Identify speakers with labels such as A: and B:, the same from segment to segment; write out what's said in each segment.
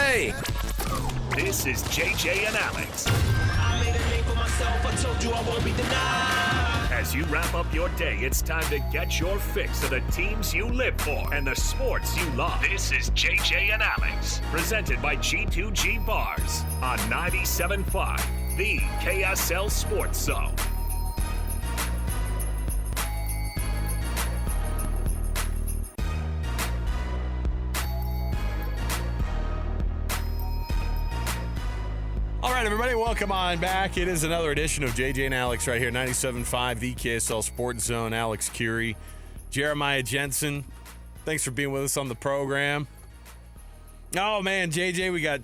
A: play.
B: This is JJ and Alex.
C: I made a name for myself. I told you I won't be denied.
B: As you wrap up your day, it's time to get your fix of the teams you live for and the sports you love. This is JJ and Alex, presented by G2G Bars on 97.5, the KSL Sports Zone.
D: All right, everybody, welcome on back. It is another edition of JJ and Alex right here, 97.5, the KSL Sports Zone. Alex Kirry, Jeremiah Jensen, thanks for being with us on the program. Oh, man, JJ, we got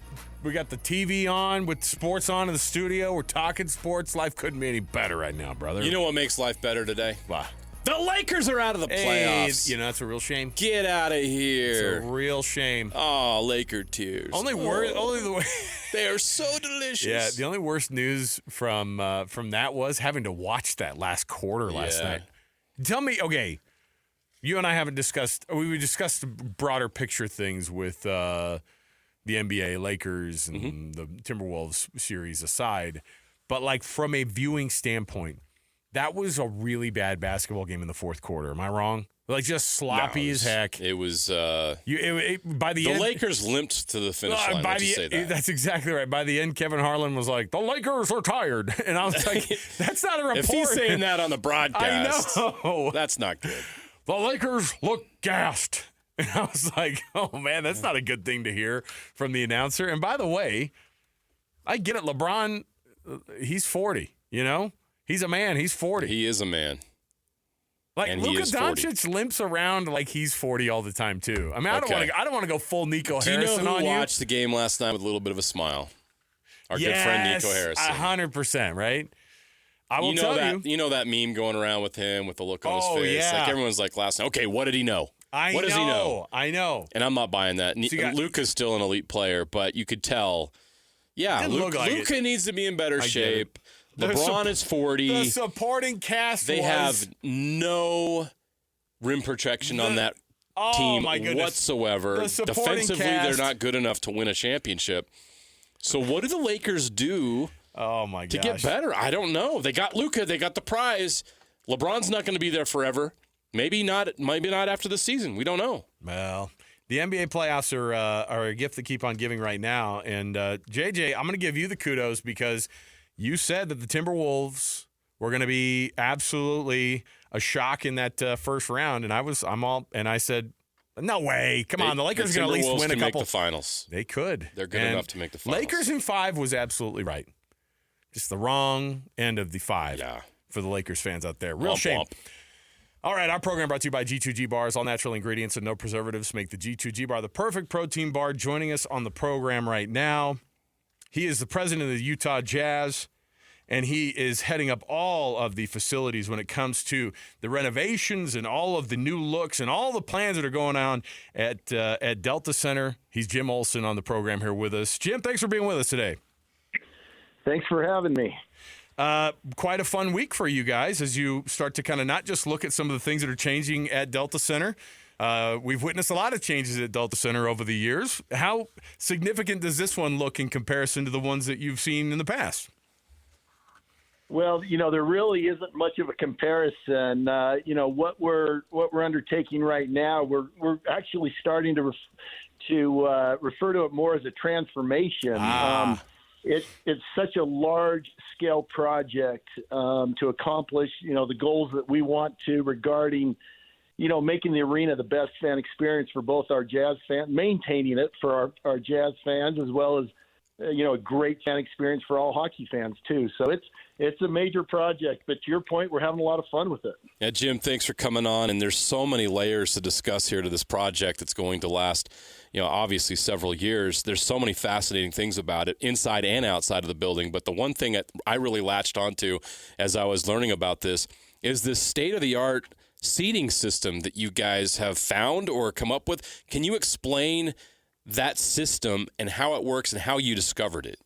D: the TV on with sports on in the studio. We're talking sports. Life couldn't be any better right now, brother.
A: You know what makes life better today?
D: What?
A: The Lakers are out of the playoffs.
D: You know, that's a real shame.
A: Get out of here.
D: It's a real shame.
A: Oh, Laker tears.
D: Only the way.
A: They are so delicious.
D: Yeah, the only worst news from that was having to watch that last quarter last night. Tell me, okay, you and I haven't discussed. We discussed broader picture things with the NBA, Lakers, and the Timberwolves series aside, but like from a viewing standpoint, that was a really bad basketball game in the fourth quarter. Am I wrong? Like just sloppy as heck.
A: It was.
D: By the end,
A: Lakers limped to the finish line. Let's just say that.
D: That's exactly right. By the end, Kevin Harlan was like, "The Lakers are tired," and I was like, "That's not a report."
A: If he's saying that on the broadcast,
D: I know
A: that's not good.
D: The Lakers look gassed, and I was like, "Oh man, that's not a good thing to hear from the announcer." And by the way, I get it. LeBron, he's 40. You know. He's a man. He's 40.
A: He is a man.
D: Like
A: and
D: Luka Doncic limps around like he's 40 all the time too. I mean, I don't want to go full Nico Harrison on you.
A: Do you know who watched the game last night with a little bit of a smile? Our good friend Nico Harrison.
D: 100%, right? I will tell you.
A: You know that meme going around with him with the look on his face?
D: Yeah.
A: Like everyone's like last night, okay, what did he know? What does he know?
D: I know.
A: And I'm not buying that. Luka's still an elite player, but you could tell, Luka needs to be in better shape. LeBron is 40.
D: The supporting cast
A: They have no rim protection on that team whatsoever. Defensively, they're not good enough to win a championship. So what do the Lakers do to get better? I don't know. They got Luka. They got the prize. LeBron's not going to be there forever. Maybe not after the season. We don't know.
D: Well, the NBA playoffs are a gift to keep on giving right now. And, JJ, I'm going to give you the kudos because – you said that the Timberwolves were going to be absolutely a shock in that first round, and I said, no way, come on, the Lakers are going to at least win a couple.
A: Make the finals.
D: They could.
A: They're good enough to make the finals.
D: Lakers in 5 was absolutely right. Just the wrong end of the 5 for the Lakers fans out there. Real shame.
A: Womp.
D: All right, our program brought to you by G2G Bars. All natural ingredients and no preservatives make the G2G Bar the perfect protein bar. Joining us on the program right now, he is the president of the Utah Jazz, and he is heading up all of the facilities when it comes to the renovations and all of the new looks and all the plans that are going on at Delta Center. He's Jim Olson on the program here with us. Jim, thanks for being with us today.
E: Thanks for having me.
D: Quite a fun week for you guys as you start to kind of not just look at some of the things that are changing at Delta Center. We've witnessed a lot of changes at Delta Center over the years. How significant does this one look in comparison to the ones that you've seen in the past?
E: Well, there really isn't much of a comparison. What we're undertaking right now, we're actually starting to refer to it more as a transformation. It's such a large scale project to accomplish, the goals that we want to regarding, making the arena the best fan experience for both our Jazz fans, maintaining it for our Jazz fans, as well as, a great fan experience for all hockey fans too. So it's a major project, but to your point, we're having a lot of fun with it.
A: Yeah, Jim, thanks for coming on. And there's so many layers to discuss here to this project that's going to last, obviously several years. There's so many fascinating things about it, inside and outside of the building. But the one thing that I really latched onto as I was learning about this is this state-of-the-art seating system that you guys have found or come up with. Can you explain that system and how it works and how you discovered it?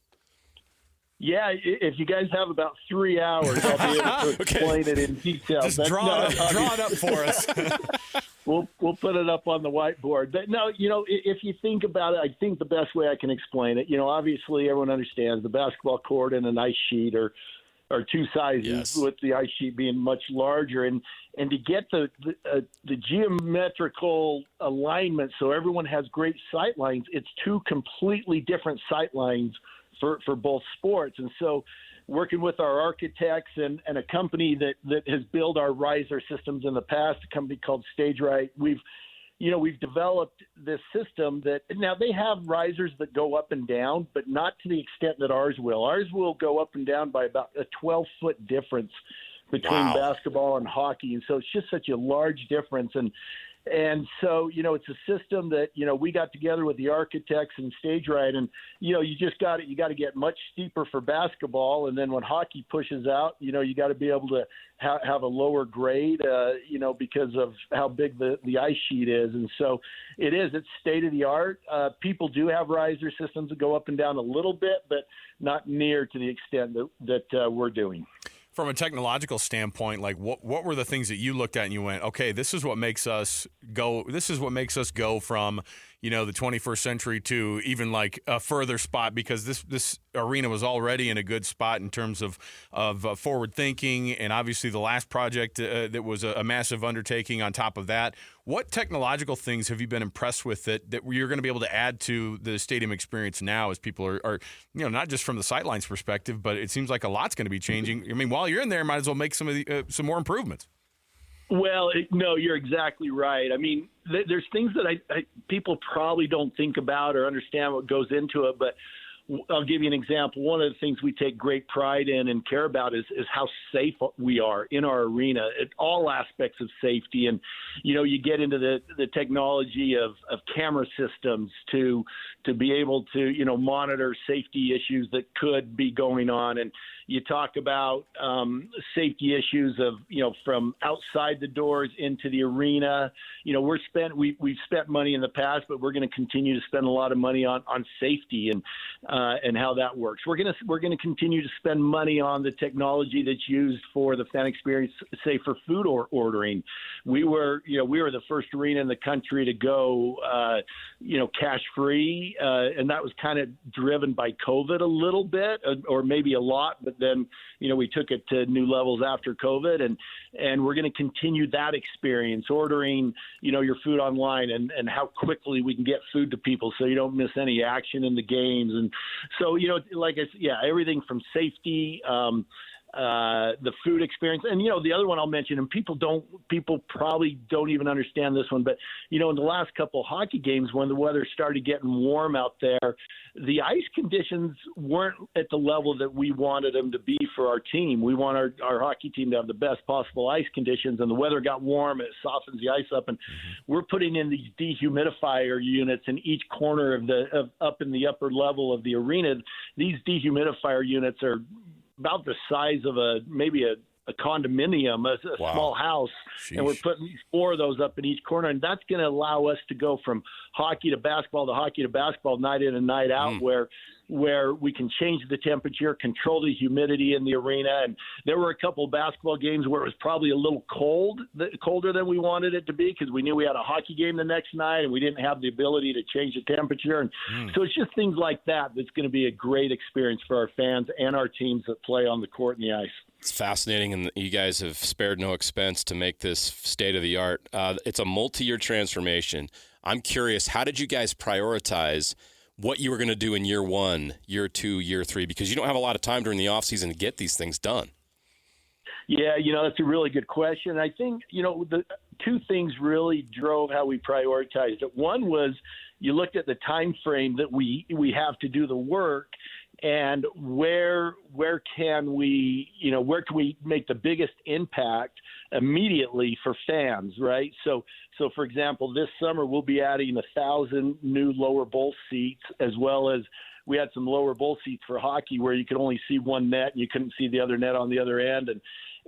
E: Yeah, if you guys have about 3 hours, I'll be able to explain it in detail.
D: Just draw it up for us.
E: We'll put it up on the whiteboard. But no, if you think about it, I think the best way I can explain it, obviously everyone understands the basketball court and an ice sheet are two sizes,
A: Yes.
E: with the ice sheet being much larger. And to get the geometrical alignment so everyone has great sight lines, it's two completely different sight lines for both sports. And so working with our architects and a company that has built our riser systems in the past, a company called Stage Right, we've developed this system that now they have risers that go up and down, but not to the extent that ours will. Ours will go up and down by about a 12-foot difference between basketball and hockey. And so it's just such a large difference. And so, it's a system that, we got together with the architects and Stage Right, and, you got to get much steeper for basketball. And then when hockey pushes out, you got to be able to have a lower grade, because of how big the ice sheet is. And so it's state of the art. People do have riser systems that go up and down a little bit, but not near to the extent that we're doing.
D: From a technological standpoint, like what were the things that you looked at and you went, okay, this is what makes us go from, the 21st century to even like a further spot, because this arena was already in a good spot in terms of forward thinking, and obviously the last project that was a massive undertaking on top of that. What technological things have you been impressed with that you're going to be able to add to the stadium experience now, as people are not just from the sidelines perspective, but it seems like a lot's going to be changing. I mean, while you're in there, might as well make some more improvements.
E: Well, no, you're exactly right. I mean, there's things that people probably don't think about or understand what goes into it, but I'll give you an example. One of the things we take great pride in and care about is how safe we are in our arena at all aspects of safety. And, you get into the technology of camera systems to be able to, monitor safety issues that could be going on. And you talk about safety issues of, from outside the doors into the arena. We've spent money in the past, but we're going to continue to spend a lot of money on safety and how that works. We're going to continue to spend money on the technology that's used for the fan experience, say for food ordering. We were the first arena in the country to go, cash free, and that was kind of driven by COVID a little bit, or maybe a lot. But then, we took it to new levels after COVID, and we're going to continue that experience, ordering, your food online and how quickly we can get food to people so you don't miss any action in the games. And so, like I said, everything from safety, the food experience. And, the other one I'll mention, and people probably don't even understand this one, but, in the last couple hockey games, when the weather started getting warm out there, the ice conditions weren't at the level that we wanted them to be for our team. We want our hockey team to have the best possible ice conditions, and the weather got warm, it softens the ice up, and we're putting in these dehumidifier units in each corner up in the upper level of the arena. These dehumidifier units are about the size of maybe a condominium, a small house. Sheesh. And we're putting 4 of those up in each corner, and that's going to allow us to go from hockey to basketball night in and night out, where we can change the temperature, control the humidity in the arena. And there were a couple of basketball games where it was probably a little colder than we wanted it to be, because we knew we had a hockey game the next night and we didn't have the ability to change the temperature. And so it's just things like that that's going to be a great experience for our fans and our teams that play on the court and the ice.
A: It's fascinating, and you guys have spared no expense to make this state-of-the-art. It's a multi-year transformation. I'm curious, how did you guys prioritize what you were going to do in year 1, year 2, year 3? Because you don't have a lot of time during the offseason to get these things done.
E: Yeah, that's a really good question. I think, the 2 things really drove how we prioritized it. One was you looked at the time frame that we have to do the work, and where can we make the biggest impact immediately for fans, right? So for example, this summer we'll be adding 1,000 new lower bowl seats, as well as we had some lower bowl seats for hockey where you could only see one net and you couldn't see the other net on the other end,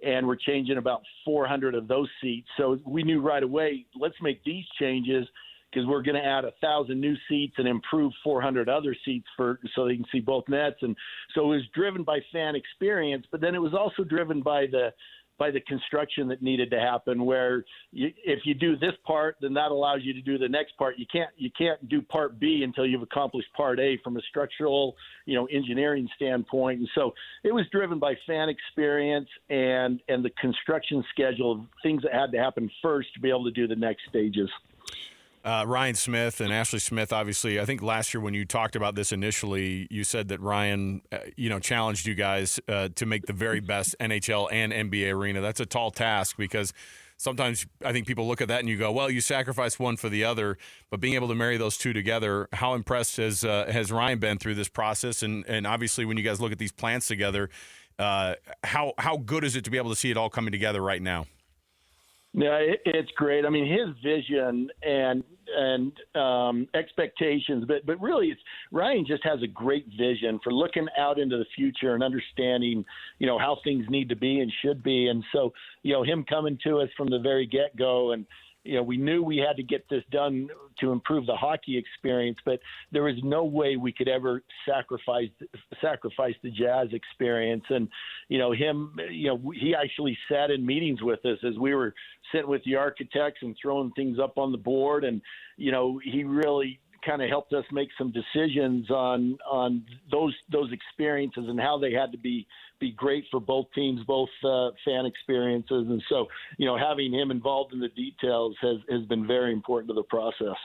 E: and we're changing about 400 of those seats. So we knew right away, let's make these changes, because we're going to add 1,000 new seats and improve 400 other seats so they can see both nets. And so it was driven by fan experience, but then it was also driven by the by the construction that needed to happen. Where if you do this part, then that allows you to do the next part. You can't do part B until you've accomplished part A from a structural, engineering standpoint. And so it was driven by fan experience and the construction schedule of things that had to happen first to be able to do the next stages.
D: Ryan Smith and Ashley Smith, obviously, I think last year when you talked about this initially, you said that Ryan, challenged you guys to make the very best NHL and NBA arena. That's a tall task because sometimes I think people look at that and you go, well, you sacrifice one for the other, but being able to marry those two together, how impressed has Ryan been through this process? And obviously when you guys look at these plans together, how good is it to be able to see it all coming together right now?
E: Yeah, it's great. I mean, his vision and expectations, but really, Ryan just has a great vision for looking out into the future and understanding, how things need to be and should be. And so, him coming to us from the very get-go, and we knew we had to get this done to improve the hockey experience, but there was no way we could ever sacrifice the Jazz experience. And, he actually sat in meetings with us as we were sitting with the architects and throwing things up on the board. And, he really kind of helped us make some decisions on those experiences and how they had to be great for both teams, both fan experiences. And so, having him involved in the details has been very important to the process.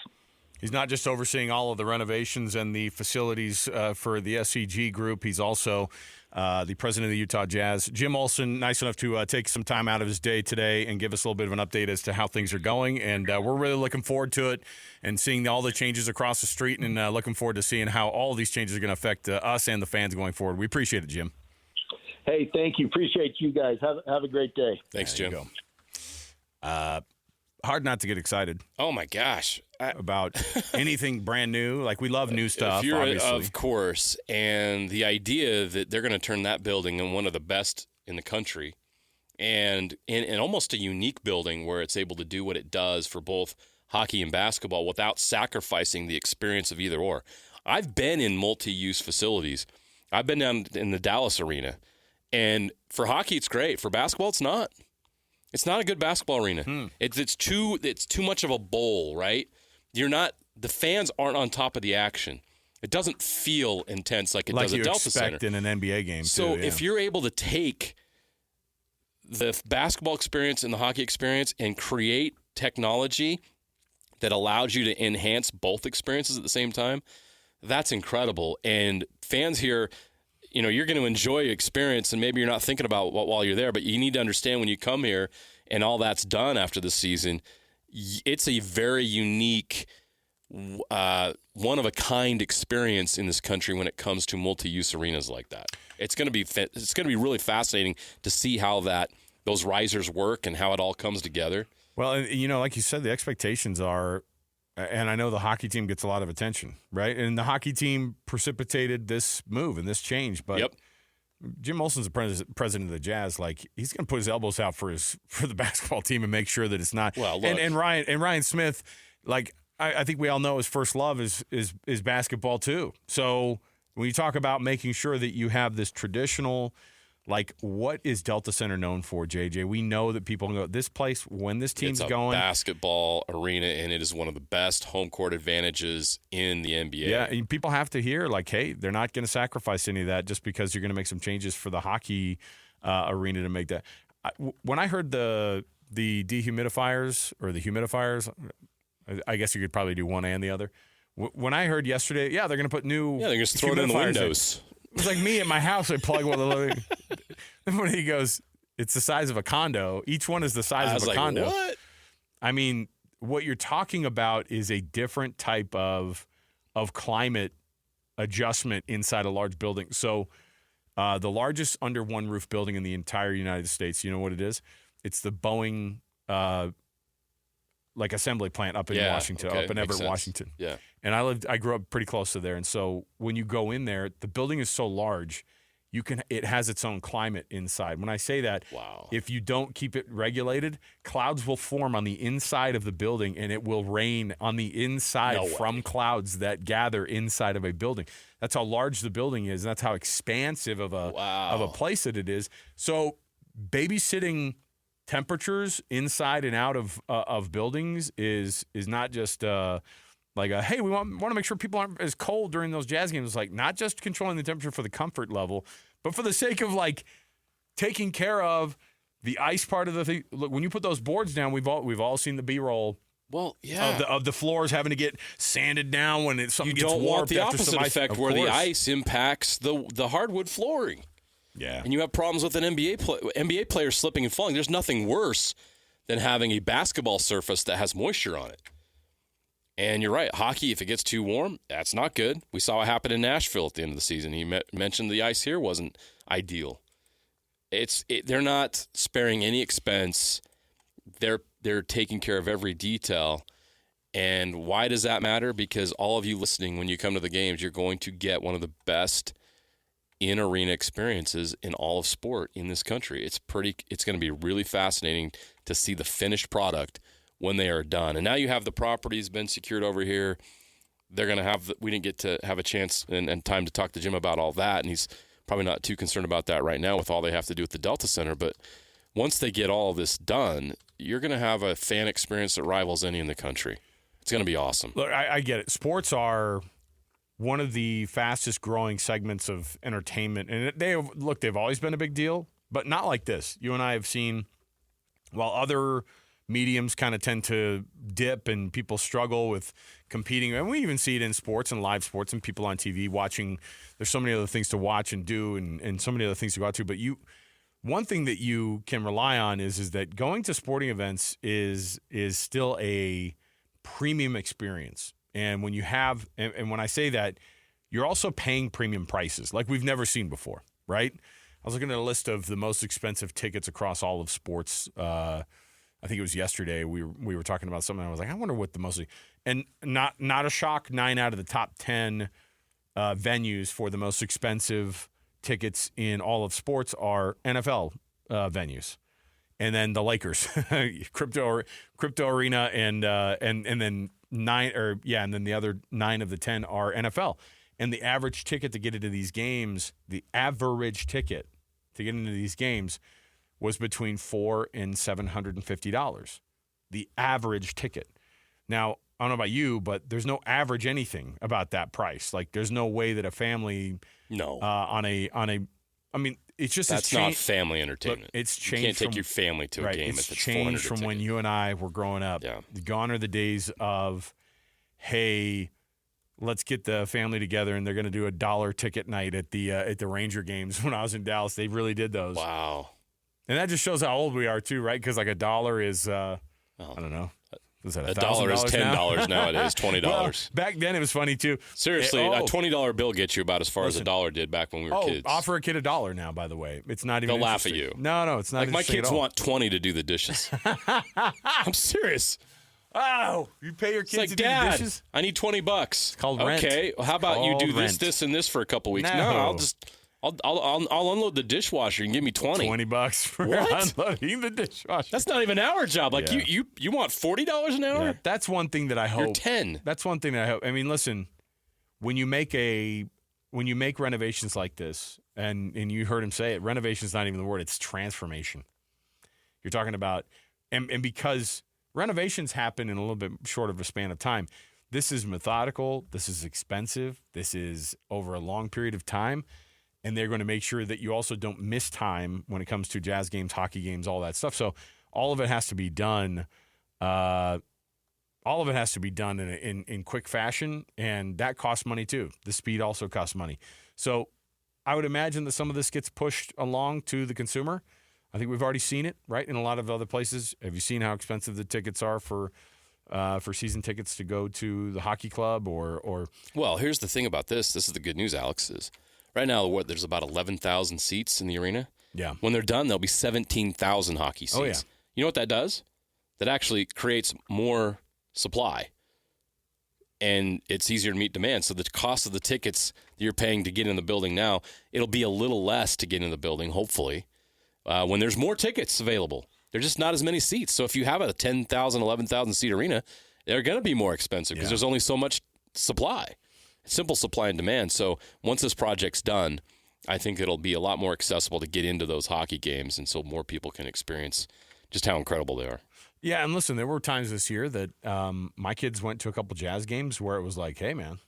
D: He's not just overseeing all of the renovations and the facilities for the SCG group. He's also the president of the Utah Jazz. Jim Olson, nice enough to take some time out of his day today and give us a little bit of an update as to how things are going. And we're really looking forward to it and seeing all the changes across the street, and looking forward to seeing how all of these changes are going to affect us and the fans going forward. We appreciate it, Jim.
E: Hey, thank you. Appreciate you guys. Have a great day.
A: Thanks, Jim.
D: Hard not to get excited.
A: Oh, my gosh.
D: About anything brand new. Like, we love new stuff, obviously.
A: Of course. And the idea that they're going to turn that building in one of the best in the country, and in almost a unique building where it's able to do what it does for both hockey and basketball without sacrificing the experience of either or. I've been in multi-use facilities. I've been down in the Dallas arena. And for hockey, it's great. For basketball, it's not. It's not a good basketball arena. It's too much of a bowl, right? The fans aren't on top of the action. It doesn't feel intense like it does at Delta Center.
D: Like you expect in an NBA game,
A: so if you're able to take the basketball experience and the hockey experience and create technology that allows you to enhance both experiences at the same time, that's incredible. And fans here, you're going to enjoy your experience, and maybe you're not thinking about what while you're there, but you need to understand when you come here and all that's done after the season, it's a very unique, one-of-a-kind experience in this country when it comes to multi-use arenas like that. It's going to be really fascinating to see how those risers work and how it all comes together.
D: Well, like you said, the expectations are, and I know the hockey team gets a lot of attention, right? And the hockey team precipitated this move and this change. But Jim Olson's the president of the Jazz. Like, he's going to put his elbows out for the basketball team and make sure that it's not.
A: Well, look.
D: And Ryan Smith, like, I think we all know his first love is basketball too. So when you talk about making sure that you have this traditional, like, what is Delta Center known for, JJ? We know that people go, this place, when this team's going.
A: It's a basketball arena, and it is one of the best home court advantages in the NBA.
D: Yeah, and people have to hear, like, hey, they're not going to sacrifice any of that just because you're going to make some changes for the hockey arena to make that. When I heard the dehumidifiers or the humidifiers, I guess you could probably do one and the other. When I heard yesterday, they're going to put new.
A: Yeah, they're going to throw it in the windows.
D: It was like me at my house. I plug one of the. When he goes, it's the size of a condo. Each one is the size of a condo.
A: What?
D: I mean, what you're talking about is a different type of climate adjustment inside a large building. So, the largest under one roof building in the entire United States. You know what it is? It's the Boeing. Like assembly plant up in Washington, up in Everett, Washington.
A: Yeah.
D: And I grew up pretty close to there. And so when you go in there, the building is so large, it has its own climate inside. When I say that, if you don't keep it regulated, clouds will form on the inside of the building, and it will rain on the inside from clouds that gather inside of a building. That's how large the building is, and that's how expansive of a place that it is. So babysitting temperatures inside and out of buildings is not just hey, we want to make sure people aren't as cold during those Jazz games. It's like not just controlling the temperature for the comfort level, but for the sake of like taking care of the ice part of the thing. Look, when you put those boards down, we've all seen the B-roll.
A: Well, yeah.
D: Of the floors having to get sanded down when something gets warped.
A: You don't want the
D: after
A: opposite
D: some ice.
A: effect where the ice impacts the hardwood flooring.
D: Yeah.
A: And you have problems with an NBA player slipping and falling. There's nothing worse than having a basketball surface that has moisture on it. And you're right. Hockey, if it gets too warm, that's not good. We saw what happened in Nashville at the end of the season. He mentioned the ice here wasn't ideal. They're not sparing any expense. They're taking care of every detail. And why does that matter? Because all of you listening, when you come to the games, you're going to get one of the best in-arena experiences in all of sport in this country. It's going to be really fascinating to see the finished product when they are done. And now you have the properties been secured over here. They're going to have we didn't get to have a chance and time to talk to Jim about all that, and he's probably not too concerned about that right now with all they have to do at the Delta Center. But once they get all of this done, you're going to have a fan experience that rivals any in the country. It's going to be awesome.
D: Look, I get it. Sports are one of the fastest growing segments of entertainment. And they've always been a big deal, but not like this. You and I have seen, while other mediums kind of tend to dip and people struggle with competing. And we even see it in sports and live sports and people on TV watching. There's so many other things to watch and do and so many other things to go out to. But one thing that you can rely on is that going to sporting events is still a premium experience. And when you have, and when I say that, you're also paying premium prices like we've never seen before, right? I was looking at a list of the most expensive tickets across all of sports. I think it was yesterday. We were talking about something. I was like, I wonder what the most, and not a shock. 9 out of the top 10 venues for the most expensive tickets in all of sports are NFL venues, and then the Lakers, crypto arena, and then 9 and then the other 9 of the 10 are NFL. And the average ticket to get into these games, was between $400 and $750. The average ticket. Now, I don't know about you, but there's no average anything about that price. Like, there's no way that a family I mean, it's just
A: that's not family entertainment.
D: Look, it's changed.
A: You can't take your family to a game if it's
D: changed from when you and I were growing up.
A: Yeah.
D: Gone are the days of, hey, let's get the family together and they're going to do $1 ticket night at the Ranger games. When I was in Dallas, they really did those.
A: Wow.
D: And that just shows how old we are too, right? Because like $1 is, I don't know. Was that
A: $1 is $10 nowadays, $20.
D: Well, back then it was funny too.
A: Seriously, a $20 bill gets you about as far as $1 did back when we were kids.
D: Offer a kid $1 now, by the way. It's not even.
A: They'll laugh at you.
D: No, it's not.
A: Like my kids want 20 to do the dishes. I'm serious.
D: Oh, you pay your kids
A: like,
D: to do
A: Dad,
D: the dishes?
A: I need $20. It's
D: called rent.
A: Okay, well, how about you do
D: rent.
A: this, and this for a couple weeks?
D: No,
A: I'll unload the dishwasher and give me 20.
D: $20 for unloading the dishwasher.
A: That's not even our job. Like you want $40 an hour?
D: Yeah, that's one thing that I hope.
A: You're 10.
D: That's one thing that I hope. I mean, listen, when you make renovations like this, and you heard him say it, renovation is not even the word; it's transformation. You're talking about, and because renovations happen in a little bit short of a span of time. This is methodical. This is expensive. This is over a long period of time. And they're going to make sure that you also don't miss time when it comes to Jazz games, hockey games, all that stuff. So all of it has to be done. In quick fashion, and that costs money too. The speed also costs money. So I would imagine that some of this gets pushed along to the consumer. I think we've already seen it, right, in a lot of other places. Have you seen how expensive the tickets are for season tickets to go to the hockey club or?
A: Well, here's the thing about this. This is the good news, Alex, is right now there's about 11,000 seats in the arena.
D: Yeah.
A: When they're done, there'll be 17,000 hockey seats.
D: Oh, yeah.
A: You know what that does? That actually creates more supply. And it's easier to meet demand. So the cost of the tickets that you're paying to get in the building now, it'll be a little less to get in the building, hopefully, when there's more tickets available. There's just not as many seats. So if you have a 10,000, 11,000 seat arena, they're going to be more expensive because there's only so much supply. Simple supply and demand. So once this project's done, I think it'll be a lot more accessible to get into those hockey games, and so more people can experience just how incredible they are.
D: Yeah, and listen, there were times this year that my kids went to a couple Jazz games where it was like, hey, man,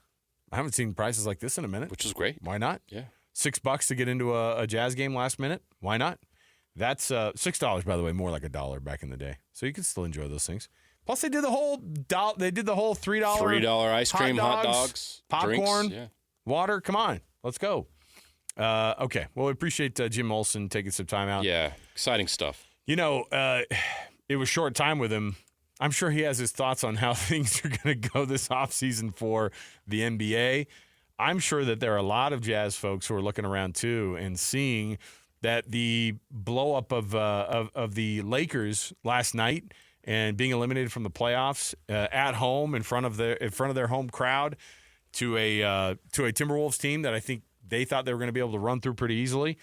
D: I haven't seen prices like this in a minute.
A: Which is great.
D: Why not?
A: Yeah.
D: $6 to get into a Jazz game last minute. Why not? That's $6, by the way, more like $1 back in the day. So you can still enjoy those things. Plus, they did the whole $3
A: ice cream, hot dogs,
D: popcorn,
A: drinks,
D: water. Come on, let's go. Okay, well, we appreciate Jim Olson taking some time out.
A: Yeah, exciting stuff.
D: You know, it was short time with him. I'm sure he has his thoughts on how things are going to go this offseason for the NBA. I'm sure that there are a lot of Jazz folks who are looking around too and seeing that the blow up of the Lakers last night and being eliminated from the playoffs at home in front of their home crowd to a Timberwolves team that I think they thought they were going to be able to run through pretty easily.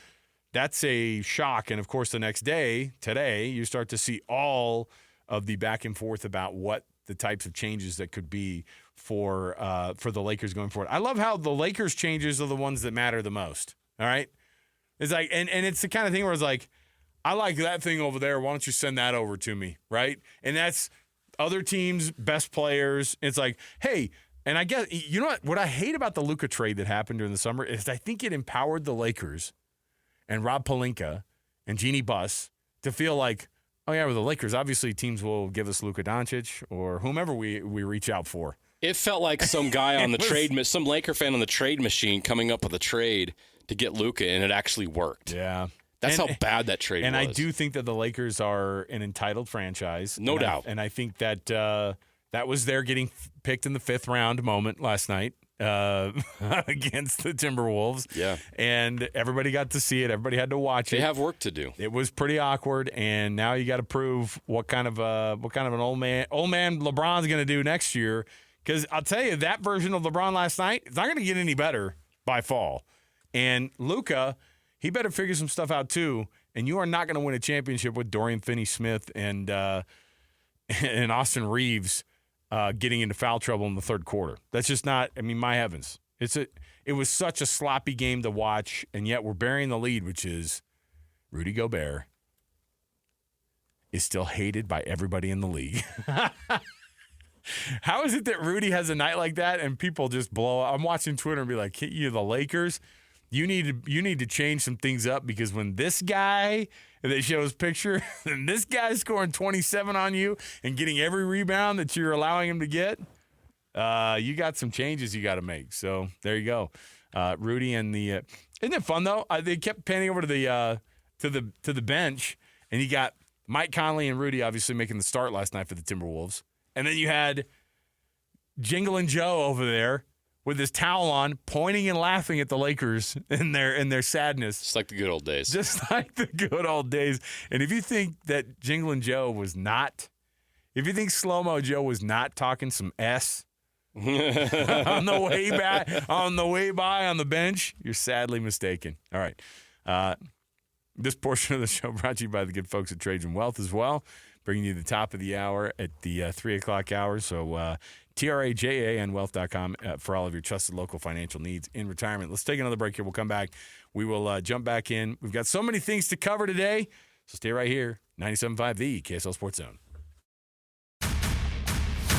D: That's a shock. And of course, the next day, today, you start to see all of the back and forth about what the types of changes that could be for the Lakers going forward. I love how the Lakers changes are the ones that matter the most. All right. It's like, and it's the kind of thing where it's like, I like that thing over there. Why don't you send that over to me? Right. And that's other teams' best players. It's like, hey, and I guess, you know what I hate about the Luka trade that happened during the summer is I think it empowered the Lakers and Rob Pelinka and Jeannie Buss to feel like, oh, yeah, we're the Lakers. Obviously, teams will give us Luka Doncic or whomever we reach out for.
A: It felt like some guy on the some Laker fan on the trade machine coming up with a trade to get Luka, and it actually worked.
D: Yeah.
A: That's how bad that trade was.
D: And I do think that the Lakers are an entitled franchise.
A: No doubt.
D: And I think that that was their getting picked in the 5th round moment last night against the Timberwolves.
A: Yeah.
D: And everybody got to see it. Everybody had to watch it.
A: They have work to do.
D: It was pretty awkward, and now you got to prove what kind of an old man LeBron's going to do next year. Because I'll tell you, that version of LeBron last night is not going to get any better by fall. And Luka, he better figure some stuff out too. And you are not going to win a championship with Dorian Finney-Smith and Austin Reeves getting into foul trouble in the third quarter. That's just not. I mean, my heavens, it was such a sloppy game to watch, and yet we're burying the lead, which is Rudy Gobert is still hated by everybody in the league. How is it that Rudy has a night like that and people just blow up? I'm watching Twitter and be like, "You, the Lakers, you need to change some things up because when this guy that shows picture and this guy's scoring 27 on you and getting every rebound that you're allowing him to get, you got some changes you got to make." So there you go, Rudy and the. Isn't it fun though? They kept panning over to the bench, and you got Mike Conley and Rudy obviously making the start last night for the Timberwolves. And then you had Jingling Joe over there with his towel on, pointing and laughing at the Lakers in their sadness.
A: Just like the good old days.
D: Just like the good old days. And if you think that Jingling Joe was not, if you think Slow-Mo Joe was not talking some S on the way by on the bench, you're sadly mistaken. All right. This portion of the show brought to you by the good folks at Trades and Wealth as well. Bringing you the top of the hour at the 3 o'clock hour. So TRAJANwealth.com for all of your trusted local financial needs in retirement. Let's take another break here. We'll come back. We will jump back in. We've got so many things to cover today. So stay right here. 97.5 The KSL Sports Zone.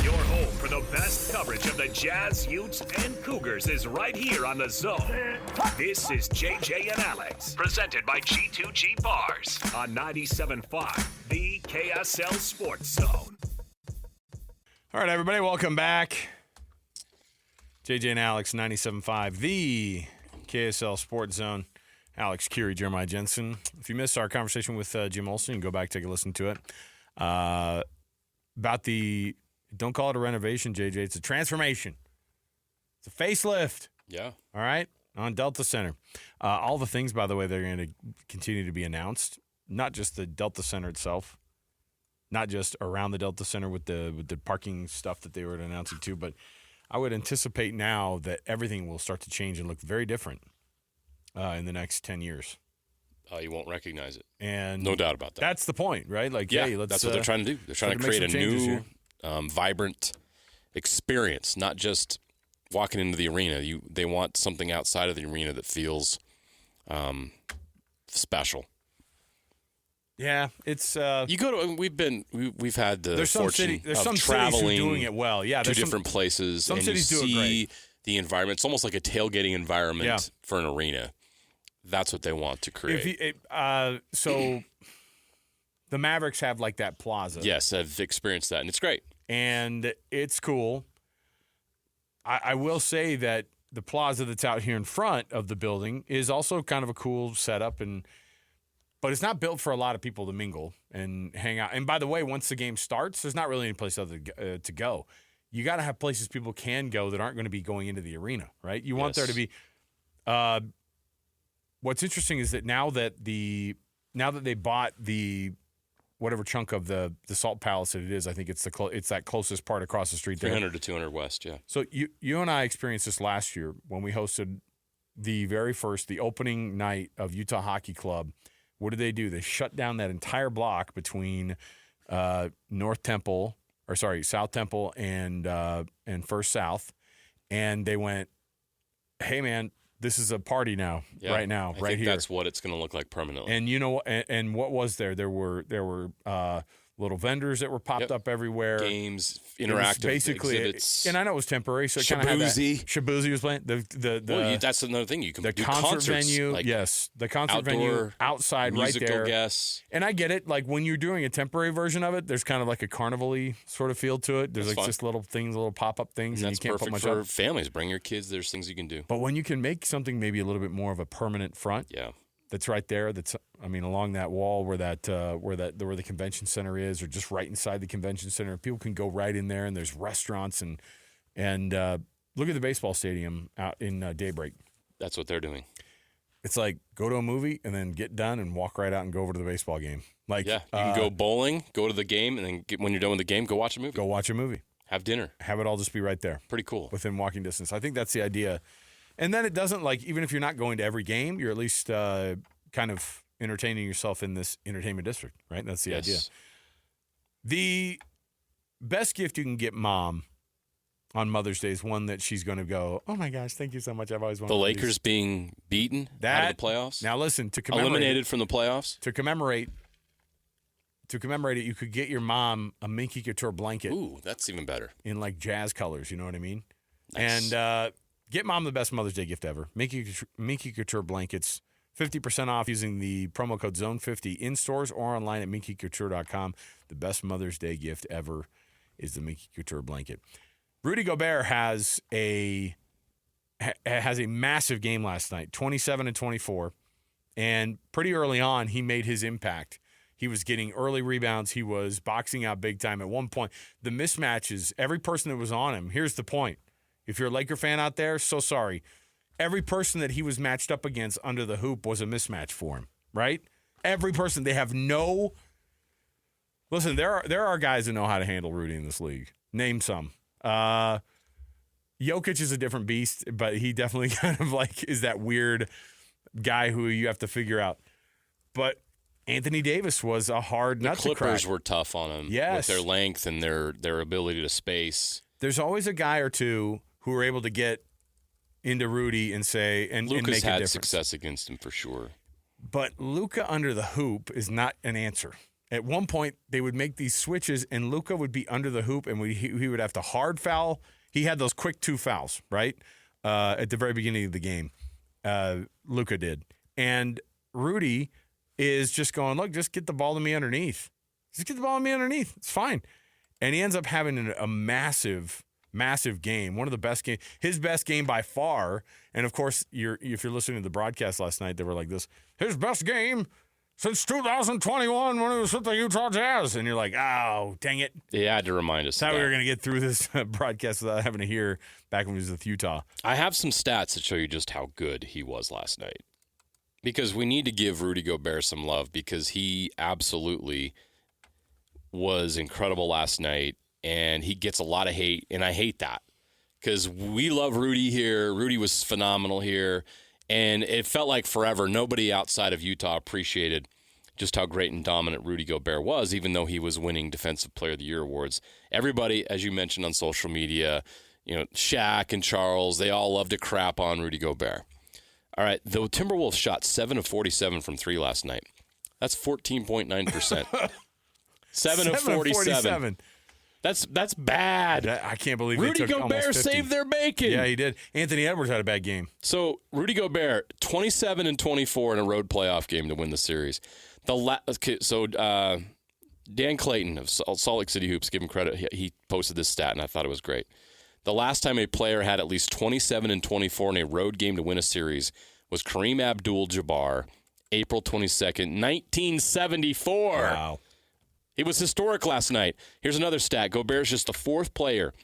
B: Your home for the best coverage of the Jazz, Utes, and Cougars is right here on The Zone. This is JJ and Alex, presented by G2G Bars on 97.5, the KSL Sports Zone.
D: All right, everybody, welcome back. JJ and Alex, 97.5, the KSL Sports Zone. Alex, Kirry, Jeremiah Jensen. If you missed our conversation with Jim Olson, you can go back, take a listen to it. About the... Don't call it a renovation, JJ. It's a transformation. It's a facelift.
A: Yeah.
D: All right? On Delta Center. All the things, by the way, they're going to continue to be announced. Not just the Delta Center itself. Not just around the Delta Center with the parking stuff that they were announcing too. But I would anticipate now that everything will start to change and look very different in the next 10 years.
A: You won't recognize it.
D: And
A: no doubt about that.
D: That's the point, right? Like,
A: yeah,
D: hey, let's.
A: That's what they're trying to do. They're trying to create a new, vibrant experience, not just walking into the arena. They want something outside of the arena that feels special.
D: Yeah, it's
A: You go to we've had the
D: there's some
A: fortune
D: there's
A: of
D: some cities who are
A: traveling
D: doing it well. Yeah,
A: to
D: there's
A: different places,
D: some
A: and you
D: cities do it
A: see
D: great.
A: the environment. It's almost like a tailgating environment
D: Yeah.
A: for an arena. That's what they want to create.
D: So the Mavericks have like that plaza.
A: Yes, I've experienced that, and it's great.
D: And it's cool. I will say that the plaza that's out here in front of the building is also kind of a cool setup, but it's not built for a lot of people to mingle and hang out. And by the way, once the game starts, there's not really any place other to go. You got to have places people can go that aren't going to be going into the arena, right? You want there to be. What's interesting is that now that they bought the whatever chunk of the Salt Palace that it is, I think it's it's that closest part across the street there.
A: 300 to 200 West, yeah.
D: So you and I experienced this last year when we hosted the opening night of Utah Hockey Club. What did they do? They shut down that entire block between South Temple and First South, and they went, "Hey man, this is a party now, right now,
A: I
D: right
A: think
D: here."
A: that's what it's going to look like permanently.
D: And you know, and what was there? There were little vendors that were popped up everywhere.
A: Games,
D: It was
A: interactive
D: basically,
A: exhibits.
D: and I know it was temporary, so it kind of had that.
A: Shabuzi.
D: Shabuzi was playing.
A: That's another thing. You can
D: The
A: do
D: concert
A: concerts,
D: venue,
A: like
D: yes, the concert
A: outdoor
D: venue outside right
A: musical
D: there.
A: guests.
D: And I get it. Like when you're doing a temporary version of it, there's kind of like a carnival-y sort of feel to it. There's
A: That's
D: like
A: fun.
D: just little things, little pop-up things, and
A: That's
D: you can't put
A: perfect
D: much
A: for
D: up.
A: families. Bring your kids. There's things you can do.
D: But when you can make something maybe a little bit more of a permanent front,
A: Yeah.
D: that's right there. Along that wall where the convention center is, or just right inside the convention center. People can go right in there, and there's restaurants and look at the baseball stadium out in Daybreak.
A: That's what they're doing.
D: It's like go to a movie and then get done and walk right out and go over to the baseball game. Like
A: Yeah. You can go bowling, go to the game, and then when you're done with the game, go watch a movie.
D: go watch a movie.
A: Have dinner.
D: Have it all just be right there
A: Pretty cool.
D: within walking distance. I think that's the idea. And then it doesn't even if you're not going to every game, you're at least kind of entertaining yourself in this entertainment district, right? That's the idea. The best gift you can get mom on Mother's Day is one that she's going to go, "Oh my gosh, thank you so much. I've always wanted
A: The
D: one of
A: Lakers
D: these."
A: being beaten out of the playoffs.
D: Now listen, to commemorate
A: Eliminated from the playoffs.
D: to commemorate it, you could get your mom a Minky Couture blanket
A: Ooh, that's even better.
D: in like jazz colors, you know what I mean?
A: Nice.
D: And get mom the best Mother's Day gift ever. Minky Couture blankets, 50% off using the promo code ZONE50 in stores or online at minkycouture.com. The best Mother's Day gift ever is the Minky Couture blanket. Rudy Gobert has a massive game last night, 27 and 24. And pretty early on, he made his impact. He was getting early rebounds. He was boxing out big time. At one point, the mismatches, every person that was on him, here's the point. If you're a Laker fan out there, so sorry. Every person that he was matched up against under the hoop was a mismatch for him, right? Every person. They have no – listen, there are guys that know how to handle Rudy in this league. Name some. Jokic is a different beast, but he definitely kind of like is that weird guy who you have to figure out. But Anthony Davis was a hard nut to crack.
A: The Clippers were tough on him
D: Yes.
A: with their length and their ability to space.
D: There's always a guy or two who are able to get into Rudy and say and make a
A: Lucas had
D: difference.
A: success against him for sure.
D: But Luka under the hoop is not an answer. At one point, they would make these switches, and Luka would be under the hoop, and he would have to hard foul. He had those quick 2 fouls, right, at the very beginning of the game. Luka did. And Rudy is just going, look, just get the ball to me underneath. Just get the ball to me underneath. It's fine. And he ends up having a massive game, one of the best games, his best game by far. And, of course, if you're listening to the broadcast last night, they were like this, his best game since 2021 when he was with the Utah Jazz. And you're like, oh, dang it.
A: He had to remind us.
D: That's how
A: of
D: we
A: that.
D: were going to get through this broadcast without having to hear back when he was with Utah.
A: I have some stats that show you just how good he was last night. Because we need to give Rudy Gobert some love because he absolutely was incredible last night, and he gets a lot of hate, and I hate that because we love Rudy here. Rudy was phenomenal here, and it felt like forever. Nobody outside of Utah appreciated just how great and dominant Rudy Gobert was, even though he was winning Defensive Player of the Year awards. Everybody, as you mentioned on social media, Shaq and Charles, they all love to crap on Rudy Gobert. All right, the Timberwolves shot 7 of 47 from 3 last night. That's 14.9%. 7 of 47. That's bad.
D: I can't believe
A: Rudy
D: they took
A: Gobert
D: almost 50.
A: saved their bacon.
D: Yeah, he did. Anthony Edwards had a bad game.
A: So Rudy Gobert, 27 and 24 in a road playoff game to win the series. Dan Clayton of Salt Lake City Hoops, give him credit. He posted this stat, and I thought it was great. The last time a player had at least 27 and 24 in a road game to win a series was Kareem Abdul-Jabbar, April 22nd, 1974.
D: Wow.
A: It was historic last night. Here's another stat. Gobert's just the fourth player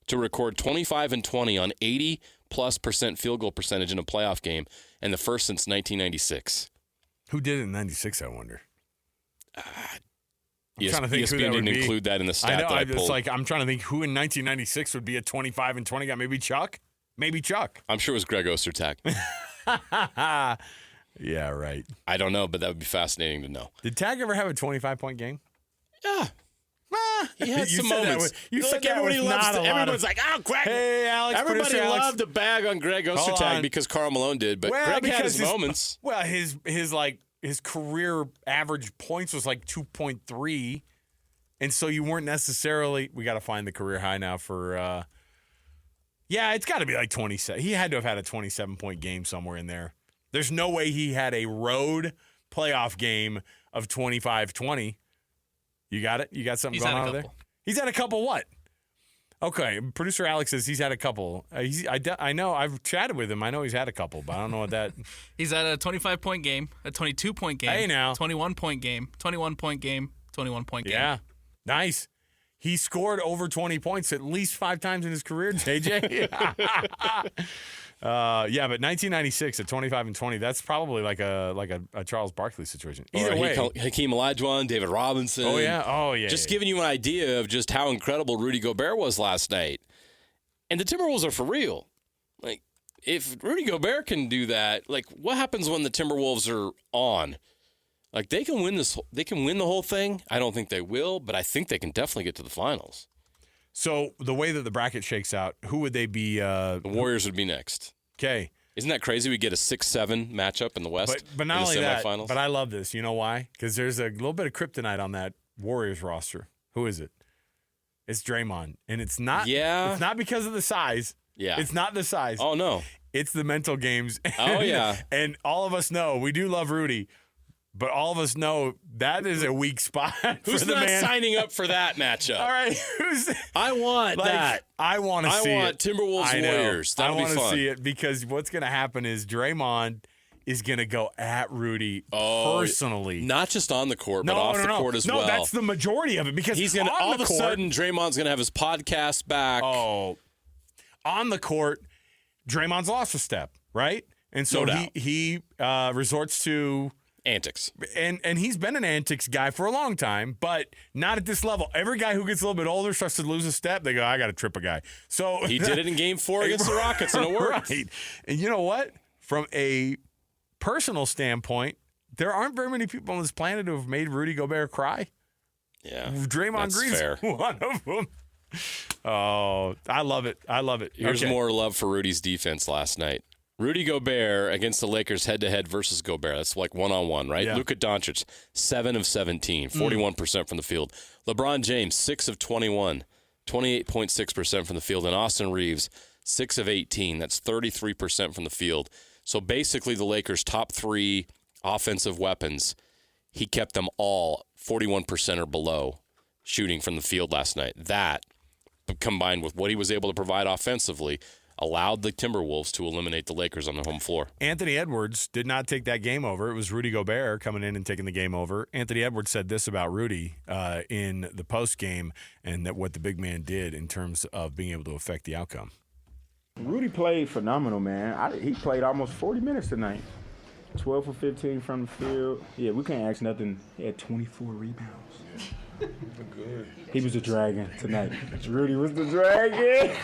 A: to record 25 and 20 on 80+% field goal percentage in a playoff game, and the first since 1996.
D: Who did it in 96, I wonder?
A: Trying to think
D: who
A: ESPN
D: that would
A: didn't
D: be.
A: include that in the stat
D: I know.
A: that I pulled.
D: It's like I'm trying to think who in 1996 would be a 25 and 20 guy. Maybe Chuck? Maybe Chuck.
A: I'm sure it was Greg Ostertag.
D: Yeah, right.
A: I don't know, but that would be fascinating to know.
D: Did Tag ever have a 25-point game?
A: Yeah. He had
D: You
A: some
D: said that
A: moments.
D: with- you said that
A: everybody
D: with
A: loves
D: not
A: to,
D: a lot
A: everyone's
D: of-
A: like, oh, Greg.
D: Hey, Alex.
A: Everybody
D: producer Alex.
A: loved to bag on Greg
D: Hold
A: Ostertag
D: on.
A: because Karl Malone did, but
D: Well,
A: Greg had
D: because
A: his moments.
D: Well, his career average points was like 2.3, and so you weren't necessarily. We got to find the career high now for. Yeah, it's got to be like 27. He had to have had a 27-point game somewhere in there. There's no way he had a road playoff game of 25-20. You got it? You got something
F: He's
D: going
F: had a
D: on over there?
F: couple.
D: He's had a couple what? Okay, producer Alex says he's had a couple. I know. I've chatted with him. I know he's had a couple, but I don't know what that.
F: He's at a 25-point game, a 22-point game,
D: Hey, now.
F: 21-point game, 21-point game, 21-point game.
D: Yeah, nice. He scored over 20 points at least 5 times in his career, JJ. Yeah, but 1996 at 25 and 20, that's probably like a Charles Barkley situation. Either way.
A: Hakeem Olajuwon, David Robinson.
D: Oh, yeah.
A: Just giving you an idea of just how incredible Rudy Gobert was last night. And the Timberwolves are for real. Like, if Rudy Gobert can do that, like, what happens when the Timberwolves are on? Like, they can win this. They can win the whole thing. I don't think they will, but I think they can definitely get to the finals.
D: So the way that the bracket shakes out, who would they be?
A: The Warriors would be next.
D: Okay.
A: Isn't that crazy? We get a 6-7 matchup in the West.
D: But not
A: in
D: only
A: the
D: that,
A: semifinals.
D: but I love this. You know why? Because there's a little bit of kryptonite on that Warriors roster. Who is it? It's Draymond. And it's not It's not because of the size.
A: Yeah.
D: It's not the size.
A: Oh, no.
D: It's the mental games.
A: Oh, yeah.
D: And all of us know, we do love Rudy, but all of us know that is a weak spot
A: Who's
D: for the
A: not
D: man.
A: signing up for that matchup?
D: All right.
A: I want that.
D: I want to see it.
A: I want Timberwolves
D: I know.
A: Warriors. That'll
D: I
A: be
D: want to
A: fun.
D: see it because what's going to happen is Draymond is going to go at Rudy personally.
A: Not just on the court, but off the court as well.
D: No, that's the majority of it because
A: He's gonna
D: on
A: all
D: the
A: of a
D: court,
A: sudden Draymond's gonna have his podcast back.
D: Oh, on the court, Draymond's lost a step, right? And so
A: No doubt.
D: he resorts to
A: Antics.
D: and he's been an antics guy for a long time, but not at this level. Every guy who gets a little bit older starts to lose a step. They go, I got to trip a guy. So
A: He did it in Game 4 against the Rockets, and it worked.
D: Right. And you know what? From a personal standpoint, there aren't very many people on this planet who have made Rudy Gobert cry.
A: Yeah,
D: Draymond
A: that's
D: Green's
A: fair.
D: one of them. Oh, I love it. I love it.
A: Here's
D: Okay.
A: more love for Rudy's defense last night. Rudy Gobert against the Lakers head-to-head versus Gobert. That's like one-on-one, right?
D: Yeah.
A: Luka Doncic, 7 of 17, 41% from the field. LeBron James, 6 of 21, 28.6% from the field. And Austin Reeves, 6 of 18. That's 33% from the field. So basically the Lakers' top 3 offensive weapons, he kept them all 41% or below shooting from the field last night. That, combined with what he was able to provide offensively, allowed the Timberwolves to eliminate the Lakers on the home floor.
D: Anthony Edwards did not take that game over. It was Rudy Gobert coming in and taking the game over. Anthony Edwards said this about Rudy in the postgame and that what the big man did in terms of being able to affect the outcome.
G: Rudy played phenomenal, man. He played almost 40 minutes tonight. 12 for 15 from the field. Yeah, we can't ask nothing. He had 24 rebounds. Good. He was a dragon tonight. Rudy was the dragon.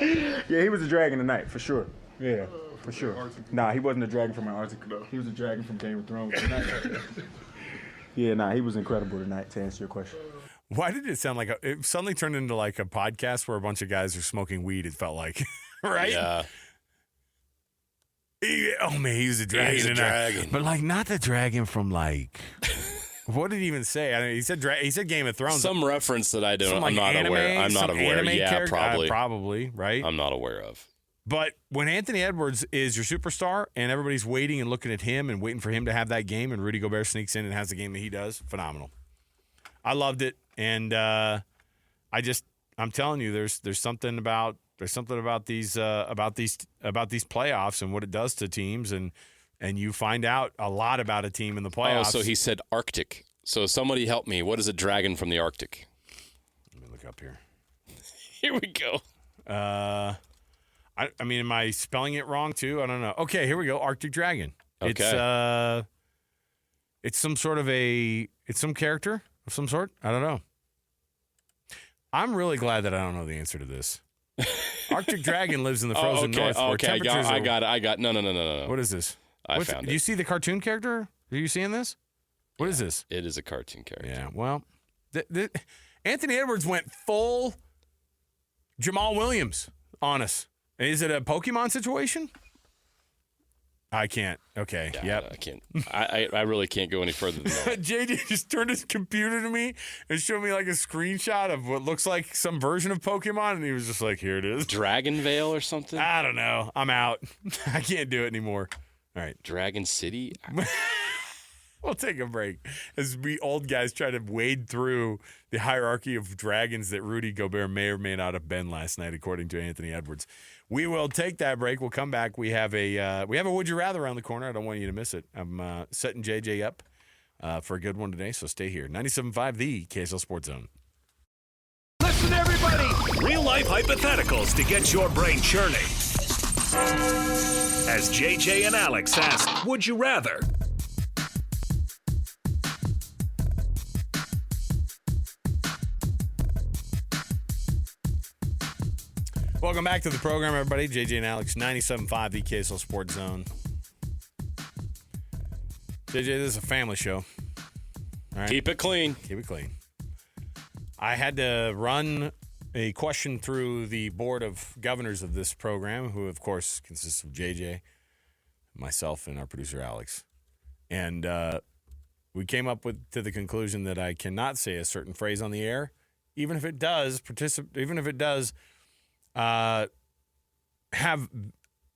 G: Yeah, he was a dragon tonight, for sure. Yeah, for sure. Nah, he wasn't a dragon from Antarctica, though. He was a dragon from Game of Thrones tonight. Yeah, nah, he was incredible tonight, to answer your question.
D: Why did it sound like it suddenly turned into like a podcast where a bunch of guys are smoking weed? It felt like, right?
A: Yeah.
D: Oh man, he was a dragon.
A: He's a dragon.
D: But like not the dragon from like what did he even say? I mean, he said Game of Thrones.
A: Some reference that I don't.
D: Some, like,
A: I'm not
D: anime,
A: aware. I'm not
D: some
A: aware.
D: anime
A: Yeah,
D: character?
A: probably.
D: Probably, right?
A: I'm not aware of.
D: But when Anthony Edwards is your superstar and everybody's waiting and looking at him and waiting for him to have that game, and Rudy Gobert sneaks in and has the game that he does, phenomenal. I loved it, and I'm telling you, there's something about these playoffs and what it does to teams, and you find out a lot about a team in the playoffs.
A: Oh, so he said Arctic. So somebody help me. What is a dragon from the Arctic?
D: Let me look up here.
A: Here we go.
D: I mean, am I spelling it wrong too? I don't know. Okay, here we go. Arctic dragon.
A: Okay.
D: It's some sort of it's some character of some sort. I don't know. I'm really glad that I don't know the answer to this. Arctic dragon lives in the frozen north. Where
A: Okay, I got it. No.
D: What is this?
A: I found it.
D: Do you see the cartoon character? Are you seeing this? What is this?
A: It is a cartoon character.
D: Yeah, well, Anthony Edwards went full Jamal Williams on us. Is it a Pokemon situation? I can't. Okay.
A: Yeah,
D: Yep.
A: I can't. I really can't go any further than that.
D: JJ just turned his computer to me and showed me like a screenshot of what looks like some version of Pokemon, and he was just like, "Here it is."
A: Dragon Vale or something?
D: I don't know. I'm out. I can't do it anymore. All right.
A: Dragon City?
D: We'll take a break as we old guys try to wade through the hierarchy of dragons that Rudy Gobert may or may not have been last night, according to Anthony Edwards. We will take that break. We'll come back. We have a Would You Rather around the corner. I don't want you to miss it. I'm setting JJ up for a good one today, so stay here. 97.5, the KSL Sports Zone.
B: Listen, everybody. Real-life hypotheticals to get your brain churning. As JJ and Alex ask, would you rather?
D: Welcome back to the program, everybody. JJ and Alex, 97.5, the KSL Sports Zone. JJ, this is a family show. All right?
A: Keep it clean.
D: Keep it clean. I had to run a question through the board of governors of this program, who, of course, consists of JJ, myself, and our producer, Alex. And we came up to the conclusion that I cannot say a certain phrase on the air, even if it does have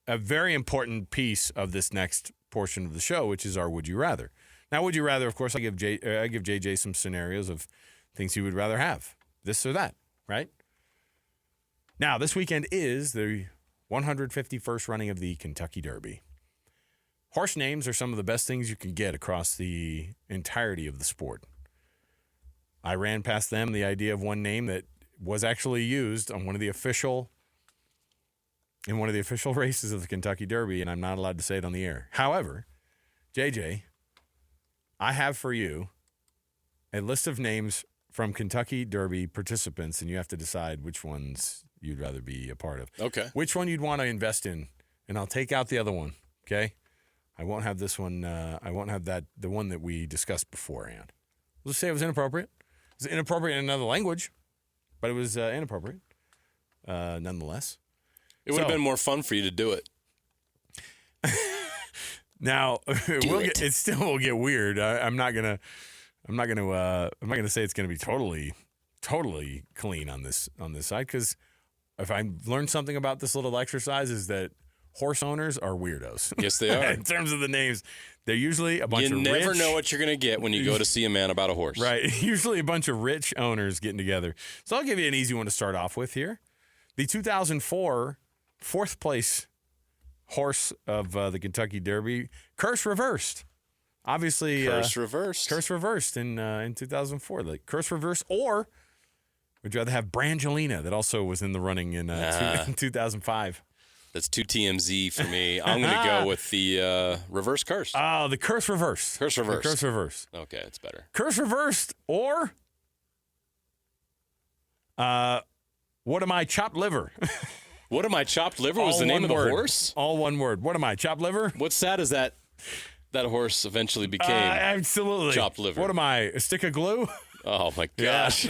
D: a very important piece of this next portion of the show, which is our Would You Rather. Now, Would You Rather, of course, I give JJ some scenarios of things he would rather have, this or that, right? Now, this weekend is the 151st running of the Kentucky Derby. Horse names are some of the best things you can get across the entirety of the sport. I ran past them the idea of one name that was actually used on one of the official races of the Kentucky Derby, and I'm not allowed to say it on the air. However, JJ, I have for you a list of names from Kentucky Derby participants, and you have to decide which ones you'd rather be a part of.
A: Okay.
D: Which one you'd want to invest in, and I'll take out the other one, okay? I won't have this one. I won't have the one that we discussed beforehand. Let's say it was inappropriate. It was inappropriate in another language. But it was inappropriate, nonetheless.
A: It would have been more fun for you to do it.
D: Now it still will get weird. I'm not gonna say it's gonna be totally clean on this side, because if I learned something about this little exercise is that horse owners are weirdos.
A: Yes, they are.
D: In terms of the names, they're usually a bunch of rich.
A: You never know what you're going to get when you go to see a man about a horse.
D: Right. Usually a bunch of rich owners getting together. So I'll give you an easy one to start off with here. The 2004 fourth place horse of the Kentucky Derby, Curse Reversed. Obviously,
A: Curse Reversed
D: in 2004. Like Curse Reversed, or would you rather have Brangelina, that also was in the running in 2005?
A: That's too TMZ for me. I'm going to go with the Reverse Curse.
D: Oh, the Curse Reversed.
A: Curse Reversed.
D: The Curse Reversed.
A: Okay, it's better.
D: Curse Reversed, or What Am I, Chopped Liver?
A: What Am I, Chopped Liver was the name of the horse?
D: All one word. What Am I, Chopped Liver?
A: What's sad is that horse eventually became
D: absolutely
A: Chopped Liver.
D: What am I, a stick of glue?
A: Oh, my gosh.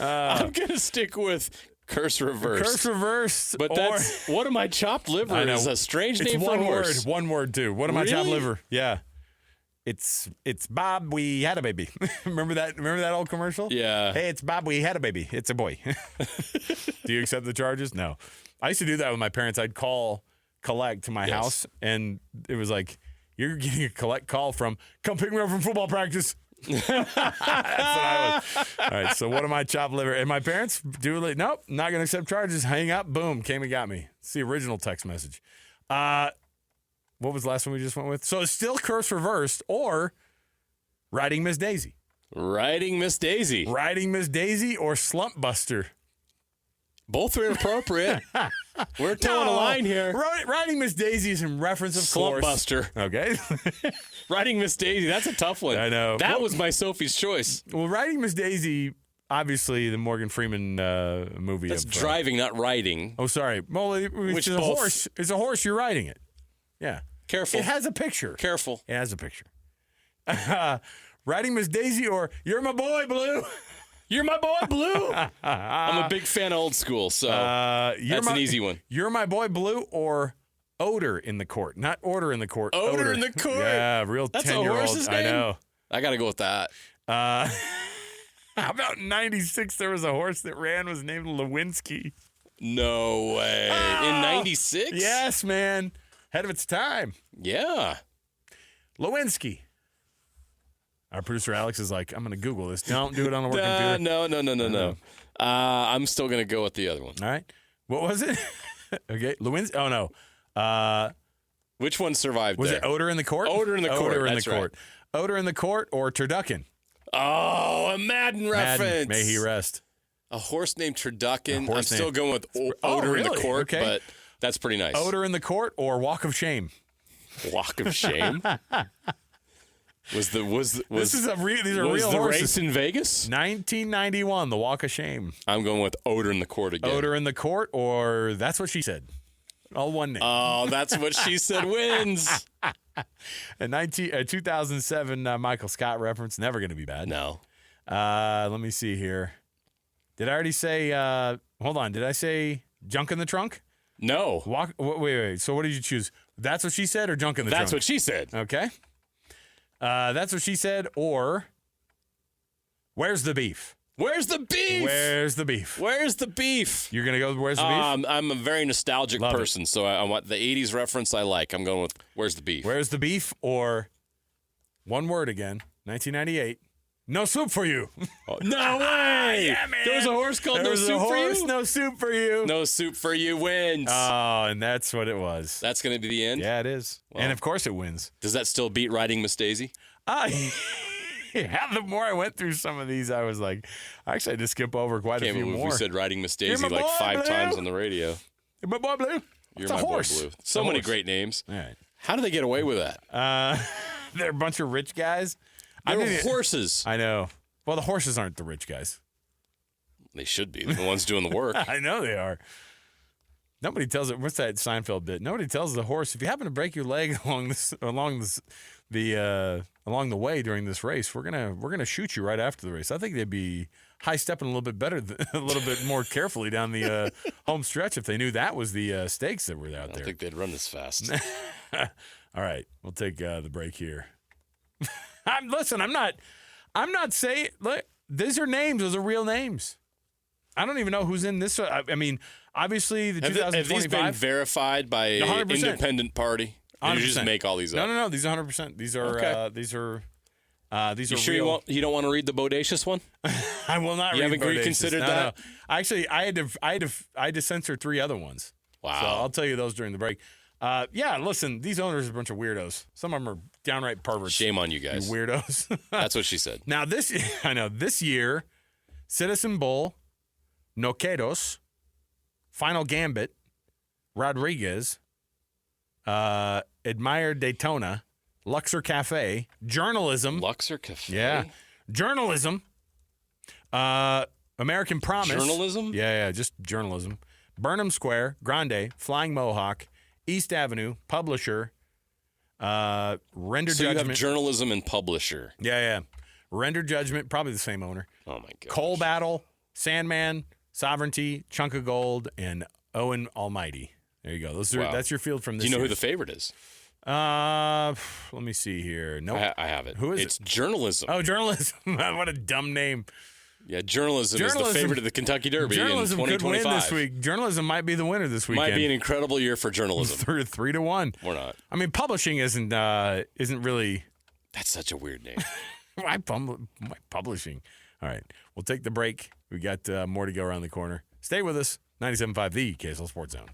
A: I'm going to stick with Curse reversed.
D: Curse reversed.
A: But that's what am I chopped liver? Is a strange name for a horse.
D: One word too. What am I chopped liver? Yeah. It's Bob. We had a baby. Remember that old commercial?
A: Yeah.
D: Hey, it's Bob. We had a baby. It's a boy. Do you accept the charges? No. I used to do that with my parents. I'd collect to my house, and it was like, you're getting a collect call from, come pick me up from football practice. That's what I was. All right, so what am I chopped liver? And my parents nope, not going to accept charges. Hang up, boom, came and got me. It's the original text message. What was the last one we just went with? So it's still curse reversed or riding Miss Daisy.
A: Riding Miss Daisy.
D: Riding Miss Daisy or slump buster.
A: Both are inappropriate. We're towing a line here.
D: Riding Miss Daisy is in reference, of
A: Slump
D: course.
A: buster.
D: Okay.
A: Riding Miss Daisy, that's a tough one.
D: I know.
A: That was my Sophie's choice.
D: Well, Riding Miss Daisy, obviously the Morgan Freeman movie.
A: That's driving, not riding.
D: Oh, sorry. Well, it's a horse. It's a horse. You're riding it. Yeah.
A: Careful.
D: It has a picture.
A: Careful.
D: It has a picture. Riding Miss Daisy or You're My Boy Blue.
A: You're My Boy Blue. I'm a big fan of old school, so that's an easy one.
D: You're My Boy Blue or Odor in the Court. Not Order in the Court.
A: Odor in the Court.
D: Yeah, real 10-year-old.
A: That's a horse's name?
D: I know.
A: I got to go with that.
D: How about in 96 there was a horse that ran was named Lewinsky.
A: No way. In 96?
D: Yes, man. Ahead of its time.
A: Yeah.
D: Lewinsky. Our producer Alex is like, I'm going to Google this. Don't do it on the work computer.
A: No. I'm still going to go with the other one.
D: All right. What was it? Okay. Lewinsky. Oh, no.
A: Which one survived
D: Was
A: there?
D: it Odor in the Court?
A: Odor in the Court.
D: Odor in the
A: That's
D: Court.
A: right.
D: Odor in the Court or Turducken?
A: Oh, a Madden reference.
D: May he rest.
A: A horse named Turducken.
D: horse
A: I'm still
D: named-
A: going with Odor in the
D: really?
A: Court,
D: Okay.
A: but that's pretty nice.
D: Odor in the Court or Walk of Shame?
A: Walk of Shame. These are
D: real
A: the
D: horses.
A: race in Vegas?
D: 1991, the Walk of Shame.
A: I'm going with Odor in the Court again.
D: Odor in the Court or That's What She Said. All one name.
A: Oh, That's What She Said wins.
D: A 2007 Michael Scott reference. Never going to be bad.
A: No.
D: Let me see here. Did I already say, hold on, did I say Junk in the Trunk?
A: No.
D: Wait. So what did you choose? That's What She Said or Junk in the Trunk?
A: That's What She Said.
D: Okay. That's What She Said or Where's the Beef?
A: Where's the beef?
D: Where's the beef?
A: Where's the beef?
D: You're going to go with Where's the Beef?
A: I'm a very nostalgic person, so I want the 80s reference I like. I'm going with Where's the Beef?
D: Where's the Beef or one word again, 1998, No Soup for You.
A: Oh, no way!
D: Yeah, man.
A: There was a horse called No Soup for You?
D: No Soup for You.
A: No Soup for You wins.
D: Oh, and that's what it was.
A: That's going to be the end?
D: Yeah, it is.
A: Well,
D: and of course it wins.
A: Does that still beat Riding Miss Daisy?
D: Yeah, the more I went through some of these, I was like, actually, I had to skip over quite a few more.
A: We said Riding Miss Daisy
D: my
A: like
D: boy,
A: 5
D: Blue.
A: times on the radio.
D: You're my boy Blue.
A: You're
D: It's a
A: my
D: horse.
A: boy Blue. So many great names.
D: All right.
A: How do they get away with that?
D: They're a bunch of rich guys.
A: They're horses.
D: I know. Well, the horses aren't the rich guys.
A: They should be. They're the ones doing the work.
D: I know they are. Nobody tells it. What's that Seinfeld bit? Nobody tells the horse if you happen to break your leg along the way during this race, we're gonna shoot you right after the race. I think they'd be high stepping a little bit better, a little bit more carefully down the home stretch if they knew that was the stakes that were out there.
A: I don't think they'd run as fast.
D: All right, we'll take the break here. I'm not saying. Look, these are names. Those are real names. I don't even know who's in this. I mean, obviously the 2025.
A: Have these been verified by an
D: 100%.
A: independent party? Or you just make all these up?
D: No. These are 100%. These are
A: Okay.
D: These are
A: You sure
D: real.
A: you don't want to read the bodacious one?
D: I will not.
A: You
D: read
A: haven't
D: Bodacious.
A: reconsidered
D: No,
A: that?
D: no. Actually, I had to censor 3 other ones.
A: Wow.
D: So I'll tell you those during the break. Yeah, listen, these owners are a bunch of weirdos. Some of them are downright perverts.
A: Shame on you guys.
D: You weirdos.
A: That's what she said.
D: Now this year, Citizen Bull, Noquedos, Final Gambit, Rodriguez, Admire Daytona, Luxor Cafe, Journalism.
A: Luxor Cafe?
D: Yeah. Journalism. American Promise.
A: Journalism?
D: Yeah, just journalism. Burnham Square, Grande, Flying Mohawk, East Avenue, Publisher, Render
A: So
D: Judgment.
A: you have journalism and publisher.
D: Yeah. Render Judgment, probably the same owner.
A: Oh, my God.
D: Coal Battle, Sandman, Sovereignty, Chunk of Gold, and Owen Almighty. There you go.
A: Wow.
D: That's your field from this
A: Do you know
D: year.
A: who the favorite is?
D: Let me see here. No,
A: I have it.
D: Who is
A: it's
D: it?
A: journalism.
D: Oh, journalism. What a dumb name.
A: Yeah, journalism is the favorite of the Kentucky Derby in
D: Journalism
A: 2025.
D: could win this week. Journalism might be the winner this weekend.
A: Might be an incredible year for journalism.
D: 3-1.
A: Or not.
D: I mean, publishing isn't really.
A: That's such a weird name.
D: Why publishing? All right, we'll take the break. We got more to go around the corner. Stay with us. 97.5 The KSL Sports Zone.